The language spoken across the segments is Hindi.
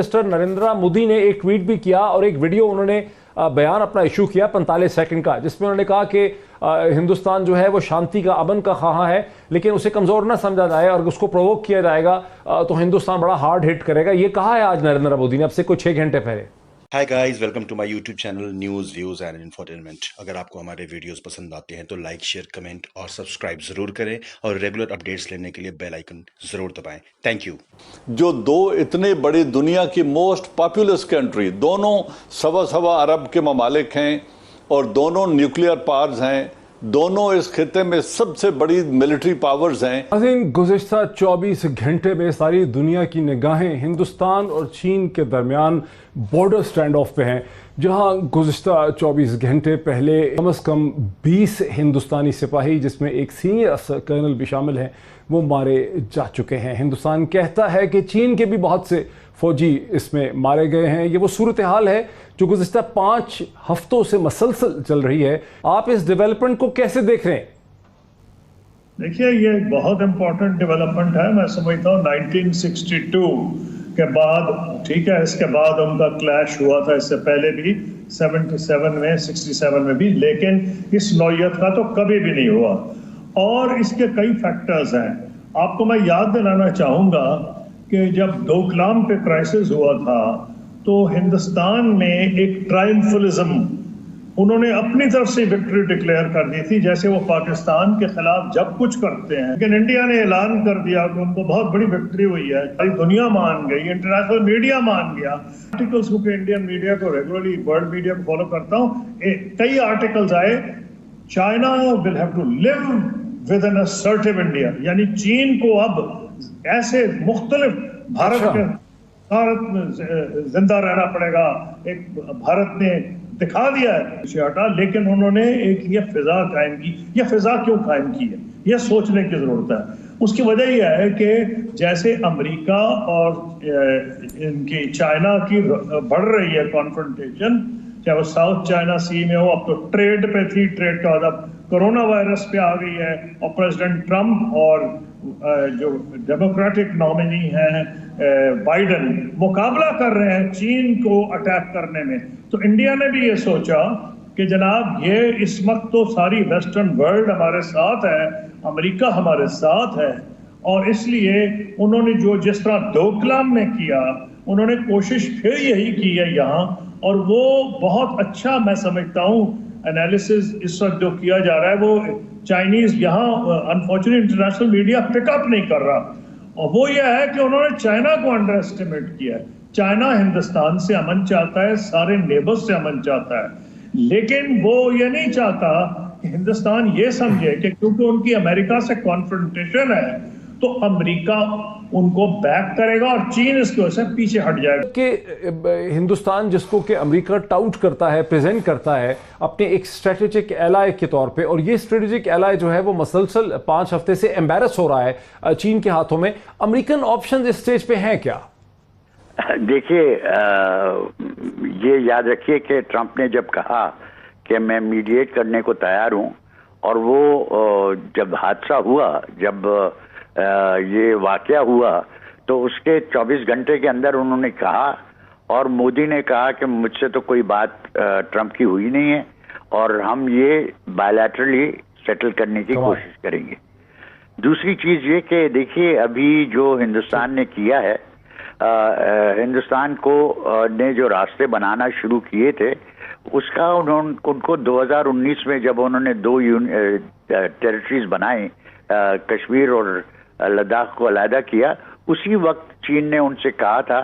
मिस्टर नरेंद्र मोदी ने एक ट्वीट भी किया और एक वीडियो उन्होंने बयान अपना इशू किया 45 सेकंड का, जिसमें उन्होंने कहा कि हिंदुस्तान जो है वो शांति का, अमन का ख्वाह है, लेकिन उसे कमज़ोर ना समझा जाए और उसको प्रोवोक किया जाएगा तो हिंदुस्तान बड़ा हार्ड हिट करेगा। ये कहा है आज नरेंद्र मोदी ने, अब से कुछ 6 घंटे पहले। Hi guys, welcome to my YouTube channel news views and infotainment. अगर आपको हमारे वीडियोस पसंद आते हैं तो लाइक, शेयर, कमेंट और सब्सक्राइब ज़रूर करें और रेगुलर अपडेट्स लेने के लिए बेल आइकन ज़रूर दबाएं। Thank you. जो दो इतने बड़ी दुनिया की मोस्ट पॉपुलस कंट्री, दोनों सवा अरब के ममालिक हैं और दोनों न्यूक्लियर पावर्स हैं, दोनों इस खिते में सबसे बड़ी मिलिट्री पावर्स हैं। गुज़िश्ता 24 घंटे में सारी दुनिया की निगाहें हिंदुस्तान और चीन के दरमियान बॉर्डर स्टैंड ऑफ पे हैं, जहां गुज़िश्ता 24 घंटे पहले कम से कम 20 हिंदुस्तानी सिपाही, जिसमें एक सीनियर कर्नल भी शामिल हैं, वो मारे जा चुके हैं। हिंदुस्तान कहता है कि चीन के भी बहुत से फौजी इसमें मारे गए हैं। ये वो सूरत हाल है जो गुज़िश्ता 5 हफ्तों से मसलसल चल रही है। आप इस डेवलपमेंट को कैसे देख रहे हैं? देखिए, ये बहुत इंपॉर्टेंट डेवलपमेंट है। मैं समझता हूँ 1962 के बाद, ठीक है, इसके बाद उनका क्लैश हुआ था, इससे पहले भी 77 में, 67 में भी, लेकिन इस नौयत का तो कभी भी नहीं हुआ। और इसके कई फैक्टर्स हैं। आपको मैं याद दिलाना चाहूँगा कि जब डोकलाम पे क्राइसिस हुआ था तो हिंदुस्तान में एक ट्रायम्फलिज्म, उन्होंने अपनी तरफ से विक्ट्री डिक्लेयर कर दी थी, जैसे वो पाकिस्तान के खिलाफ जब कुछ करते हैं। लेकिन इंडिया ने ऐलान कर दिया कि उनको बहुत बड़ी विक्ट्री हुई है, सारी दुनिया मान गई, इंटरनेशनल मीडिया मान गया। आर्टिकल्स, क्योंकि इंडियन मीडिया को रेगुलरली, वर्ल्ड मीडिया को फॉलो करता हूँ, कई आर्टिकल्स आए, China will have to live with an assertive India, यानी चीन को अब ऐसे मुख्तलिफ भारत में जिंदा रहना पड़ेगा। एक भारत ने दिखा दिया है हटा, लेकिन उन्होंने एक ये फिजा कायम की। ये फिजा क्यों कायम की है, ये सोचने की जरूरत है। उसकी वजह यह है कि जैसे अमेरिका और इनकी चाइना की बढ़ रही है कॉन्फ्रंटेशन, चाहे वो साउथ चाइना सी में हो, अब तो ट्रेड पे थी, ट्रेड का अब कोरोना वायरस पे आ गई है, और प्रेसिडेंट ट्रंप और जो डेमोक्रेटिक नॉमिनी हैं बाइडन मुकाबला कर रहे हैं चीन को अटैक करने में। तो इंडिया ने भी ये सोचा कि जनाब, ये इस वक्त तो सारी वेस्टर्न वर्ल्ड हमारे साथ है, अमेरिका हमारे साथ है, और इसलिए उन्होंने जो जिस तरह डोकलाम में किया, उन्होंने कोशिश फिर यही की है यहाँ, और वो बहुत अच्छा मैं समझता हूँ एनालिसिस इस वक्त जो किया जा रहा है, वो चाइनीज यहाँ अनफॉर्चुनेटली इंटरनेशनल मीडिया पिकअप नहीं कर रहा, और वो ये है कि उन्होंने चाइना को अंडर एस्टिमेट किया है। चाइना हिंदुस्तान से अमन चाहता है, सारे नेबर्स से अमन चाहता है, लेकिन वो ये नहीं चाहता कि हिंदुस्तान ये समझे कि क्योंकि उनकी अमेरिका से कॉन्फ्रंटेशन है तो अमेरिका उनको बैक करेगा और चीन इसकी वजह से पीछे हट जाएगा। कि हिंदुस्तान, जिसको कि अमेरिका टाउट करता है, प्रेजेंट करता है अपने एक स्ट्रेटेजिक एलाय के तौर पे, और ये स्ट्रेटेजिक एलाय जो है वो मसलसल 5 हफ्ते से एम्बेरस हो रहा है चीन के हाथों में। अमेरिकन ऑप्शन इस स्टेज पे हैं क्या? देखिए, ये याद रखिए कि ट्रंप ने जब कहा कि मैं मीडिएट करने को तैयार हूं, और वो जब हादसा हुआ, जब ये वाकया हुआ, तो उसके 24 घंटे के अंदर उन्होंने कहा, और मोदी ने कहा कि मुझसे तो कोई बात ट्रंप की हुई नहीं है और हम ये बायलैटरली सेटल करने की कोशिश करेंगे। दूसरी चीज ये कि देखिए, अभी जो हिंदुस्तान ने किया है, हिंदुस्तान को ने जो रास्ते बनाना शुरू किए थे, उसका उनको 2019 में जब उन्होंने 2 टेरिटरीज बनाई, कश्मीर और लद्दाख को अलहदा किया, उसी वक्त चीन ने उनसे कहा था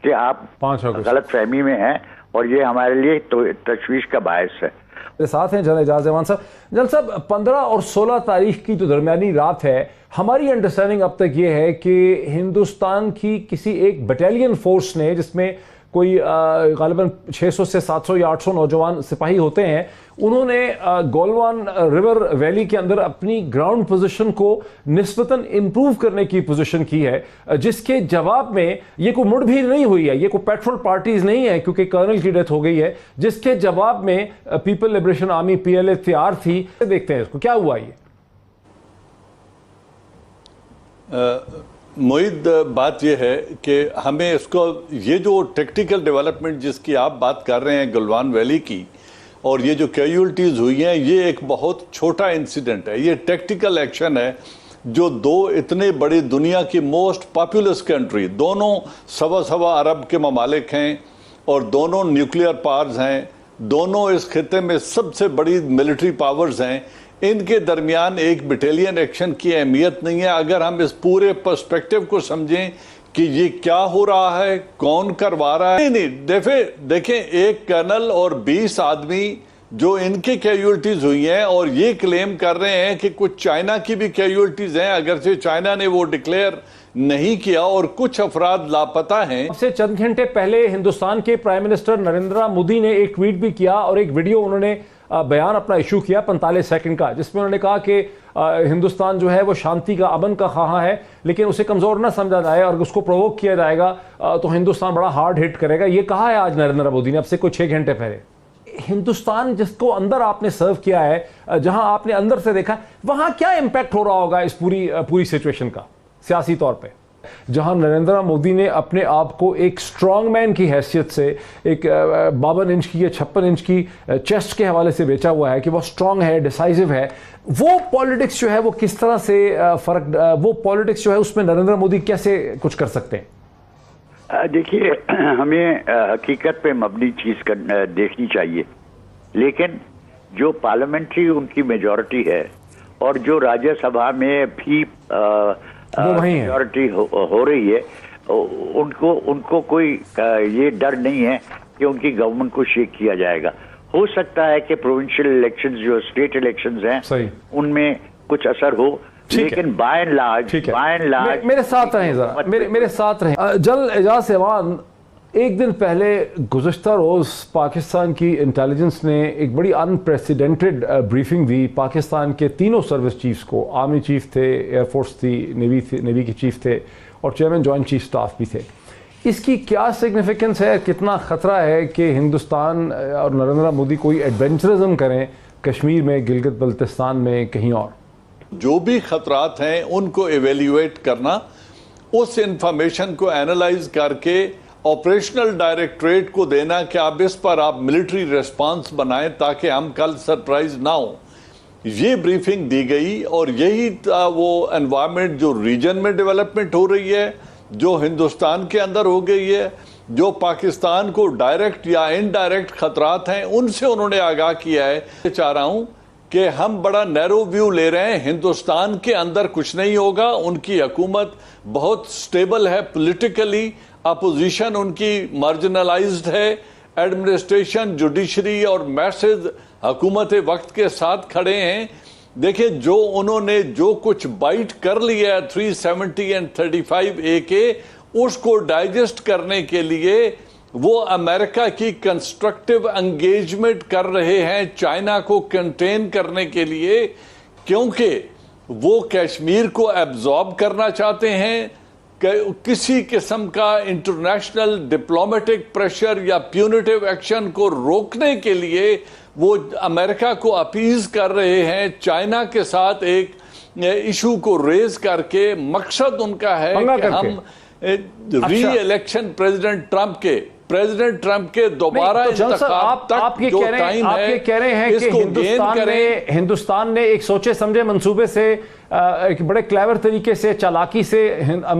कि आप गलत फहमी में हैं और ये हमारे लिए तो तशवीश का बायस है। मेरे साथ हैं जनरल एजाज अहमान साहब। जनरल साहब, 15 और 16 तारीख की जो दरमियानी रात है, हमारी अंडरस्टैंडिंग अब तक ये है कि हिंदुस्तान की किसी एक बटालियन फोर्स ने, जिसमें कोई गालिबन 600 से 700 या 800 नौजवान सिपाही होते हैं, उन्होंने गोलवान रिवर वैली के अंदर अपनी ग्राउंड पोजीशन को निस्बतन इंप्रूव करने की पोजीशन की है, जिसके जवाब में ये कोई मुठभेड़ नहीं हुई है, ये कोई पेट्रोल पार्टीज नहीं है, क्योंकि कर्नल की डेथ हो गई है, जिसके जवाब में पीपल लिबरेशन आर्मी PLA तैयार थी। देखते हैं इसको, क्या हुआ ये? मोहित, बात यह है कि हमें इसको, ये जो टेक्टिकल डेवलपमेंट जिसकी आप बात कर रहे हैं गलवान वैली की, और ये जो कैजुअल्टीज हुई हैं, ये एक बहुत छोटा इंसिडेंट है। ये टेक्टिकल एक्शन है जो दो इतने बड़ी दुनिया की मोस्ट पॉपुलस कंट्री, दोनों सवा अरब के ममालिक हैं और दोनों न्यूक्लियर पावर्स हैं, दोनों इस खिते में सबसे बड़ी मिलिट्री पावर्स हैं, इनके दरमियान एक बटालियन एक्शन की अहमियत नहीं है। अगर हम इस पूरे पर्सपेक्टिव को समझें कि ये क्या हो रहा है, कौन करवा रहा है, नहीं देखें एक कर्नल और 20 आदमी जो इनके कैजुअल्टीज हुई हैं, और ये क्लेम कर रहे हैं कि कुछ चाइना की भी कैजुअल्टीज हैं, अगर से चाइना ने वो डिक्लेयर नहीं किया, और कुछ अफराद लापता हैं। से चंद घंटे पहले हिंदुस्तान के प्राइम मिनिस्टर नरेंद्र मोदी ने एक ट्वीट भी किया और एक वीडियो उन्होंने बयान अपना इशू किया 45 सेकंड का, जिसमें उन्होंने कहा कि हिंदुस्तान जो है वो शांति का, अमन का ख्वाह है, लेकिन उसे कमजोर ना समझा जाए और उसको प्रोवोक किया जाएगा तो हिंदुस्तान बड़ा हार्ड हिट करेगा। ये कहा है आज नरेंद्र मोदी ने, अब से कुछ 6 घंटे पहले। हिंदुस्तान जिसको अंदर आपने सर्व किया है, जहां आपने अंदर से देखा, वहां क्या इंपैक्ट हो रहा होगा इस पूरी सिचुएशन का सियासी तौर पे, जहां नरेंद्र मोदी ने अपने आप को एक स्ट्रॉन्ग मैन की हैसियत से, एक 52 इंच की या 56 इंच की चेस्ट के हवाले से बेचा हुआ है कि वो स्ट्रॉन्ग है, डिसाइसिव है। वो पॉलिटिक्स जो है वो किस तरह से वो पॉलिटिक्स जो है उसमें नरेंद्र मोदी कैसे कुछ कर सकते हैं? देखिए, हमें हकीकत पे मबनी चीज देखनी चाहिए, लेकिन जो पार्लियामेंट्री उनकी मेजॉरिटी है और जो राज्यसभा में भी मेजॉरिटी हो रही है, उनको कोई ये डर नहीं है कि उनकी गवर्नमेंट को शेक किया जाएगा। हो सकता है कि प्रोविंशियल इलेक्शंस, जो स्टेट इलेक्शंस हैं, उनमें कुछ असर हो, लेकिन बाय एंड लार्ज मेरे साथ रहें जरा, मेरे साथ रहें। जल एजाज एवान, एक दिन पहले गुज़श्ता रोज़ पाकिस्तान की इंटेलिजेंस ने एक बड़ी अनप्रेसिडेंटेड ब्रीफिंग दी पाकिस्तान के तीनों सर्विस चीफ्स को। आर्मी चीफ थे, एयरफोर्स थी, नेवी के चीफ थे और चेयरमैन जॉइंट चीफ स्टाफ भी थे। इसकी क्या सिग्निफिकेंस है, कितना ख़तरा है कि हिंदुस्तान और नरेंद्र मोदी कोई एडवेंचरिज्म करें कश्मीर में, गिलगित बल्तिस्तान में, कहीं और? जो भी खतरात हैं उनको एवेल्यूएट करना, उस इंफॉर्मेशन को एनालाइज करके ऑपरेशनल डायरेक्टरेट को देना कि आप इस पर आप मिलिट्री रिस्पांस बनाएं ताकि हम कल सरप्राइज ना हो। ये ब्रीफिंग दी गई और यही वो एनवायरनमेंट जो रीजन में डेवलपमेंट हो रही है, जो हिंदुस्तान के अंदर हो गई है, जो पाकिस्तान को डायरेक्ट या इनडायरेक्ट खतरात हैं उनसे उन्होंने आगाह किया है। चाह रहा हूं कि हम बड़ा नैरो व्यू ले रहे हैं, हिंदुस्तान के अंदर कुछ नहीं होगा, उनकी हुकूमत बहुत स्टेबल है पॉलिटिकली, अपोजिशन उनकी मार्जिनलाइज्ड है, एडमिनिस्ट्रेशन, जुडिशरी और मैसेज हुकूमत वक्त के साथ खड़े हैं। देखिए, जो उन्होंने जो कुछ बाइट कर लिया है 370 एंड 35A के, उसको डाइजेस्ट करने के लिए वो अमेरिका की कंस्ट्रक्टिव एंगेजमेंट कर रहे हैं चाइना को कंटेन करने के लिए, क्योंकि वो कश्मीर को एब्जॉर्ब करना चाहते हैं। किसी किस्म का इंटरनेशनल डिप्लोमेटिक प्रेशर या प्यूनिटिव एक्शन को रोकने के लिए वो अमेरिका को अपीज कर रहे हैं, चाइना के साथ एक इशू को रेज करके। मकसद उनका है कि हम री इलेक्शन प्रेसिडेंट ट्रंप के दोबारा इंतखाब तक जो टाइम है, ये कह रहे हैं कि हिंदुस्तान ने एक सोचे समझे मंसूबे से, एक बड़े क्लेवर तरीके से, चालाकी से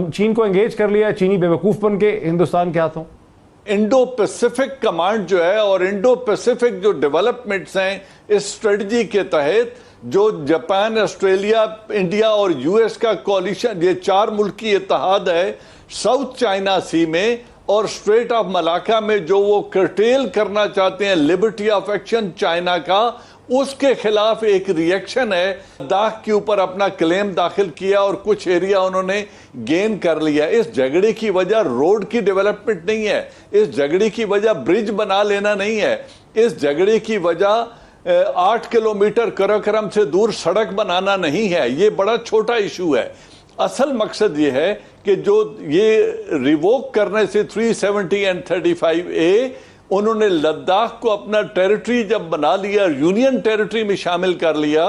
चीन को एंगेज कर लिया, चीनी बेवकूफ बन के हिंदुस्तान के हाथों। इंडो पैसिफिक कमांड जो है और इंडो पैसिफिक जो डेवलपमेंट्स हैं इस स्ट्रेटजी के तहत, जो जापान, ऑस्ट्रेलिया, इंडिया और यूएस का कोलिशन, ये 4 मुल्क की इत्तेहाद है साउथ चाइना सी में और स्ट्रेट ऑफ मलाका में, जो वो कर्टेल करना चाहते हैं लिबर्टी ऑफ एक्शन चाइना का, उसके खिलाफ एक रिएक्शन है। लद्दाख के ऊपर अपना क्लेम दाखिल किया और कुछ एरिया उन्होंने गेन कर लिया। इस झगड़े की वजह रोड की डेवलपमेंट नहीं है, इस झगड़े की वजह ब्रिज बना लेना नहीं है, इस झगड़े की वजह 8 किलोमीटर कराकोरम से दूर सड़क बनाना नहीं है। ये बड़ा छोटा इशू है। असल मकसद ये है कि जो ये रिवोक करने से 370 एंड 35A, उन्होंने लद्दाख को अपना टेरिटरी जब बना लिया, यूनियन टेरिटरी में शामिल कर लिया,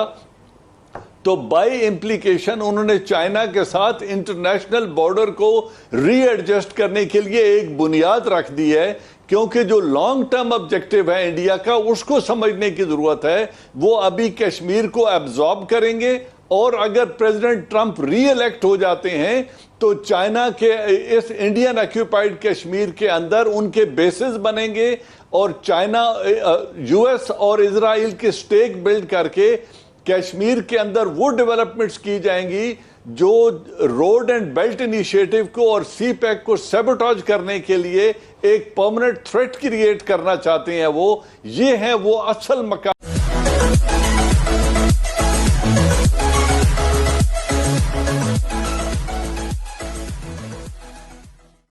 तो बाय इम्प्लीकेशन उन्होंने चाइना के साथ इंटरनेशनल बॉर्डर को रीएडजस्ट करने के लिए एक बुनियाद रख दी है, क्योंकि जो लॉन्ग टर्म ऑब्जेक्टिव है इंडिया का उसको समझने की जरूरत है। वो अभी कश्मीर को एब्जॉर्ब करेंगे और अगर प्रेसिडेंट ट्रंप री-इलेक्ट हो जाते हैं तो चाइना के इस इंडियन ऑक्यूपाइड कश्मीर के अंदर उनके बेसिस बनेंगे और चाइना यूएस और इजराइल के स्टेक बिल्ड करके कश्मीर के अंदर वो डेवलपमेंट्स की जाएंगी जो रोड एंड बेल्ट इनिशिएटिव को और सी पैक को सैबोटेज करने के लिए एक परमानेंट थ्रेट क्रिएट करना चाहते हैं। ये है वो असल मकाम।